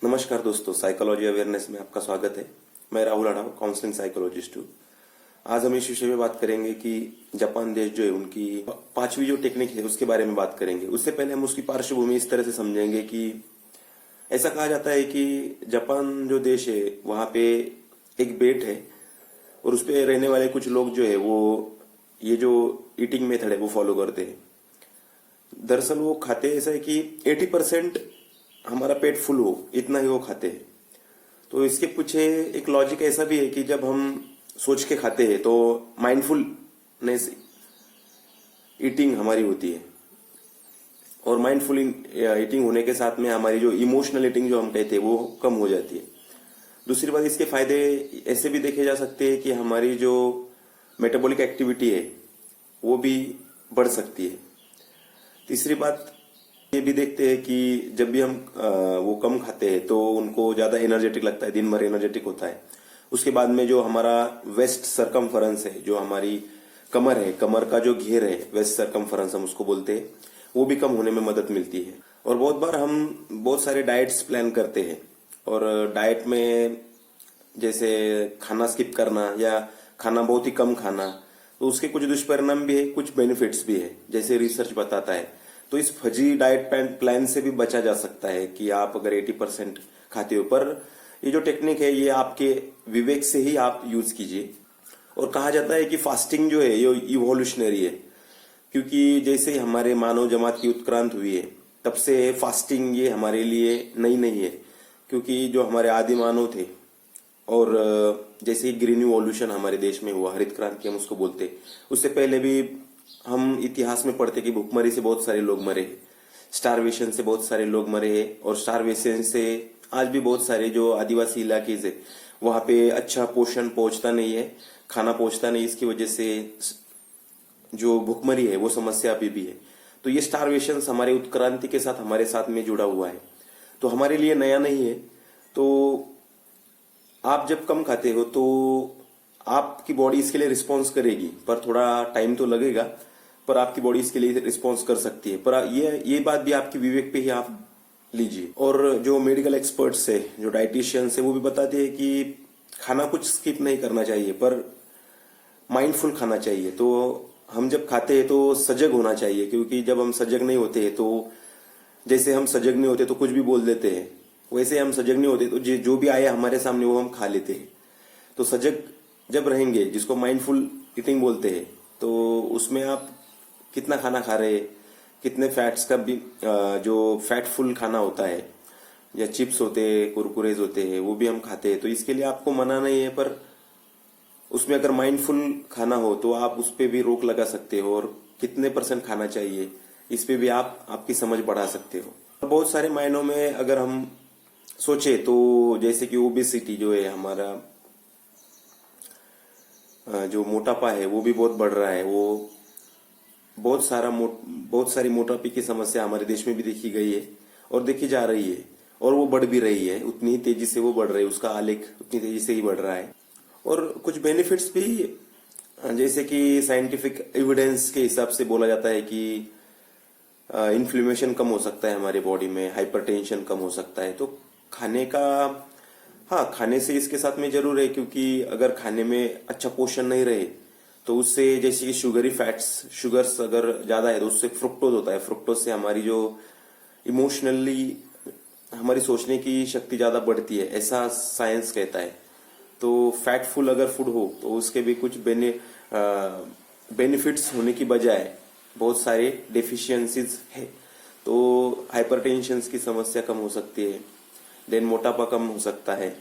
नमस्कार दोस्तों, psychology awareness में आपका स्वागत है। मैं राहुल अडाव, काउंसलिंग साइकोलॉजिस्ट हूँ। आज हम इस विषय में बात करेंगे कि जापान देश जो है उनकी पांचवी जो टेक्निक है उसके बारे में बात करेंगे। उससे पहले हम उसकी पार्श्वभूमि इस तरह से समझेंगे कि ऐसा कहा जाता है कि जापान जो देश है वहां पे एक बेट है और उस पे रहने वाले कुछ लोग जो है वो ये जो ईटिंग मेथड है वो फॉलो करते हैं। दरअसल वो खाते ऐसा है कि 80% हमारा पेट फुल हो इतना ही वो खाते हैं। तो इसके पीछे एक लॉजिक ऐसा भी है कि जब हम सोच के खाते हैं तो माइंडफुलनेस ईटिंग हमारी होती है और माइंडफुल ईटिंग होने के साथ में हमारी जो इमोशनल ईटिंग जो हम कहते हैं वो कम हो जाती है। दूसरी बात, इसके फायदे ऐसे भी देखे जा सकते हैं कि हमारी जो मेटाबॉलिक एक्टिविटी है वो भी बढ़ सकती है। तीसरी बात ये भी देखते हैं कि जब भी हम वो कम खाते हैं तो उनको ज्यादा एनर्जेटिक लगता है, दिन भर एनर्जेटिक होता है। उसके बाद में जो हमारा वेस्ट सरकमफरेंस है, जो हमारी कमर है, कमर का जो घेर है, वेस्ट सरकमफरेंस हम उसको बोलते हैं, वो भी कम होने में मदद मिलती है। और बहुत बार हम बहुत सारे डाइट्स प्लान करते हैं और डाइट में जैसे खाना स्किप करना या खाना बहुत ही कम खाना, तो उसके कुछ दुष्परिणाम भी है, कुछ बेनिफिट्स भी है, जैसे रिसर्च बताता है। तो इस फजी डाइट प्लान से भी बचा जा सकता है कि आप अगर 80% खाते हो। पर ये जो टेक्निक है ये आपके विवेक से ही आप यूज कीजिए। और कहा जाता है कि फास्टिंग जो है ये इवोल्यूशनरी है, क्योंकि जैसे ही हमारे मानव जमात की उत्क्रांत हुई है तब से फास्टिंग ये हमारे लिए नई नहीं है। क्योंकि जो हमारे आदि मानव थे और जैसे ही ग्रीन इवोल्यूशन हमारे देश में हुआ, हरित क्रांति हम उसको बोलते, उससे पहले भी हम इतिहास में पढ़ते कि भूखमरी से बहुत सारे लोग मरे, स्टारवेशन से बहुत सारे लोग मरे और स्टारवेशन से आज भी बहुत सारे जो आदिवासी इलाके है वहां पे अच्छा पोषण पहुंचता नहीं है, खाना पहुंचता नहीं, इसकी वजह से जो भूखमरी है वो समस्या अभी भी है। तो ये स्टारवेशन हमारे उत्क्रांति के साथ हमारे साथ में जुड़ा हुआ है, तो हमारे लिए नया नहीं है। तो आप जब कम खाते हो तो आपकी बॉडी इसके लिए रिस्पॉन्स करेगी, पर थोड़ा टाइम तो लगेगा, पर आपकी बॉडी इसके लिए रिस्पॉन्स कर सकती है। पर ये बात भी आपकी विवेक पे ही आप लीजिए। और जो मेडिकल एक्सपर्ट्स है, जो डाइटिशियंस है, वो भी बताते हैं कि खाना कुछ स्किप नहीं करना चाहिए, पर माइंडफुल खाना चाहिए। तो हम जब खाते हैं तो सजग होना चाहिए, क्योंकि जब हम सजग नहीं होते तो जैसे हम सजग नहीं होते तो कुछ भी बोल देते हैं, वैसे हम सजग नहीं होते तो जो भी आए हमारे सामने वो हम खा लेते हैं। तो सजग जब रहेंगे, जिसको माइंडफुल ईटिंग बोलते हैं, तो उसमें आप कितना खाना खा रहे हैं, कितने फैट्स का भी जो फैटफुल खाना होता है या चिप्स होते हैं, कुरकुरेज होते हैं, वो भी हम खाते हैं। तो इसके लिए आपको मना नहीं है, पर उसमें अगर माइंडफुल खाना हो तो आप उस पर भी रोक लगा सकते हो और कितने % खाना चाहिए इस पे भी आप आपकी समझ बढ़ा सकते हो। बहुत सारे मायनों में अगर हम सोचे तो जैसे कि ओबेसिटी जो है हमारा जो मोटापा है वो भी बहुत बढ़ रहा है। वो बहुत सारी मोटापे की समस्या हमारे देश में भी देखी गई है और देखी जा रही है, और वो बढ़ भी रही है, उतनी ही तेजी से वो बढ़ रही है, उसका आलेख उतनी तेजी से ही बढ़ रहा है। और कुछ बेनिफिट्स भी, जैसे कि साइंटिफिक एविडेंस के हिसाब से बोला जाता है कि इन्फ्लेमेशन कम हो सकता है हमारे बॉडी में, हाइपरटेंशन कम हो सकता है। तो खाने का, हाँ, खाने से इसके साथ में जरूर है, क्योंकि अगर खाने में अच्छा पोषण नहीं रहे तो उससे जैसे कि शुगरी फैट्स, शुगर्स अगर ज्यादा है तो उससे फ्रुक्टोज होता है। फ्रुक्टोज से हमारी जो इमोशनली हमारी सोचने की शक्ति ज्यादा बढ़ती है, ऐसा साइंस कहता है। तो फैटफुल अगर फूड हो तो उसके भी कुछ बेनिफिट्स होने की बजाय बहुत सारे डेफिशिएंसीज है। तो हाइपरटेंशन की समस्या कम हो सकती है, देन मोटापा कम हो सकता है,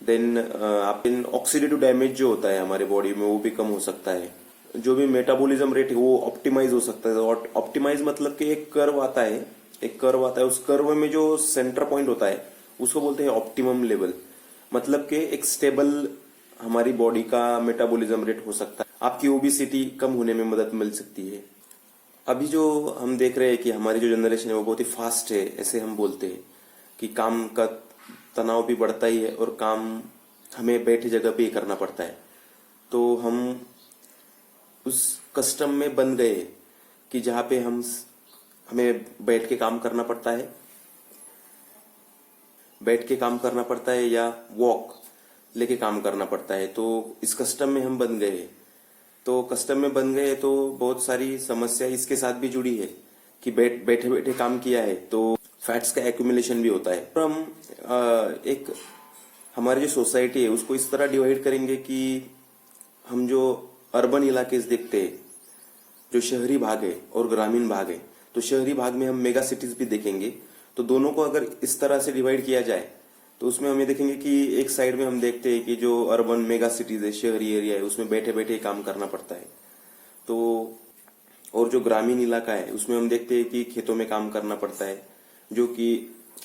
देन आप ऑक्सीडेटिव डैमेज जो होता है हमारे बॉडी में वो भी कम हो सकता है। जो भी मेटाबॉलिज्म रेट है वो ऑप्टिमाइज हो सकता है। और ऑप्टिमाइज मतलब कि एक कर्व आता है, उस कर्व में जो सेंटर पॉइंट होता है उसको बोलते हैं ऑप्टिमम लेवल। मतलब कि एक स्टेबल हमारी बॉडी का मेटाबॉलिज्म रेट हो सकता है। आपकी ओबेसिटी कम होने में मदद मिल सकती है। अभी जो हम देख रहे हैं कि हमारी जो जनरेशन है वो बहुत ही फास्ट है, ऐसे हम बोलते हैं कि काम का तनाव भी बढ़ता ही है और काम हमें बैठे जगह पे ही करना पड़ता है। तो हम उस कस्टम में बन गए कि जहाँ पे हमें बैठ के काम करना पड़ता है, बैठ के काम करना पड़ता है या वॉक लेके काम करना पड़ता है। तो इस कस्टम में हम बन गए, तो कस्टम में बन गए तो बहुत सारी समस्या इसके साथ भी जुड़ी है कि बैठे बैठे काम किया है तो फैट्स का एक्यूमुलेशन भी होता है। और हम एक हमारी जो सोसाइटी है उसको इस तरह डिवाइड करेंगे कि हम जो अर्बन इलाके देखते हैं, जो शहरी भाग है और ग्रामीण भाग है, तो शहरी भाग में हम मेगा सिटीज भी देखेंगे। तो दोनों को अगर इस तरह से डिवाइड किया जाए तो उसमें हम ये देखेंगे कि एक साइड में हम देखते हैं कि जो अर्बन मेगा सिटीज है, शहरी एरिया है, उसमें बैठे बैठे काम करना पड़ता है। तो और जो ग्रामीण इलाका है उसमें हम देखते हैं कि खेतों में काम करना पड़ता है, जो कि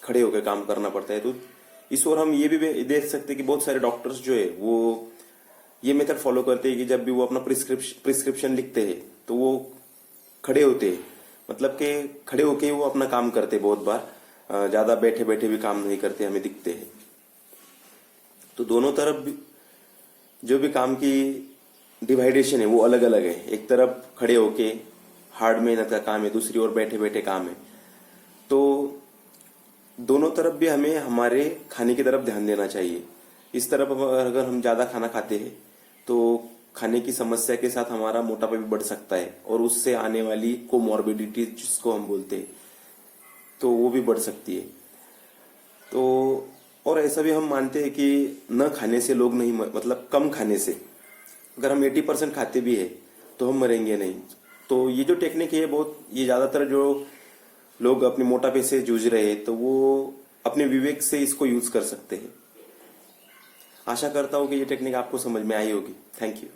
खड़े होकर काम करना पड़ता है। तो इस ओर हम ये भी देख सकते हैं कि बहुत सारे डॉक्टर्स जो है वो ये मेथड फॉलो करते हैं कि जब भी वो अपना प्रिस्क्रिप्शन लिखते हैं तो वो खड़े होते हैं, मतलब कि खड़े होके वो अपना काम करते हैं। बहुत बार ज्यादा बैठे बैठे भी काम नहीं करते, हमें दिखते हैं। तो दोनों तरफ भी जो भी काम की डिवाइडेशन है वो अलग अलग है। एक तरफ खड़े होके हार्ड मेहनत का काम है, दूसरी ओर बैठे बैठे काम है। तो दोनों तरफ भी हमें हमारे खाने की तरफ ध्यान देना चाहिए। इस तरफ अगर हम ज्यादा खाना खाते हैं तो खाने की समस्या के साथ हमारा मोटापा भी बढ़ सकता है और उससे आने वाली कोमॉर्बिडिटी जिसको हम बोलते हैं तो वो भी बढ़ सकती है। तो और ऐसा भी हम मानते हैं कि न खाने से लोग नहीं मतलब कम खाने से अगर हम 80% खाते भी है तो हम मरेंगे नहीं। तो ये जो टेक्निक है बहुत, ये ज्यादातर जो लोग अपने मोटापे से जूझ रहे हैं तो वो अपने विवेक से इसको यूज कर सकते हैं। आशा करता हूं कि ये टेक्निक आपको समझ में आई होगी। Thank you.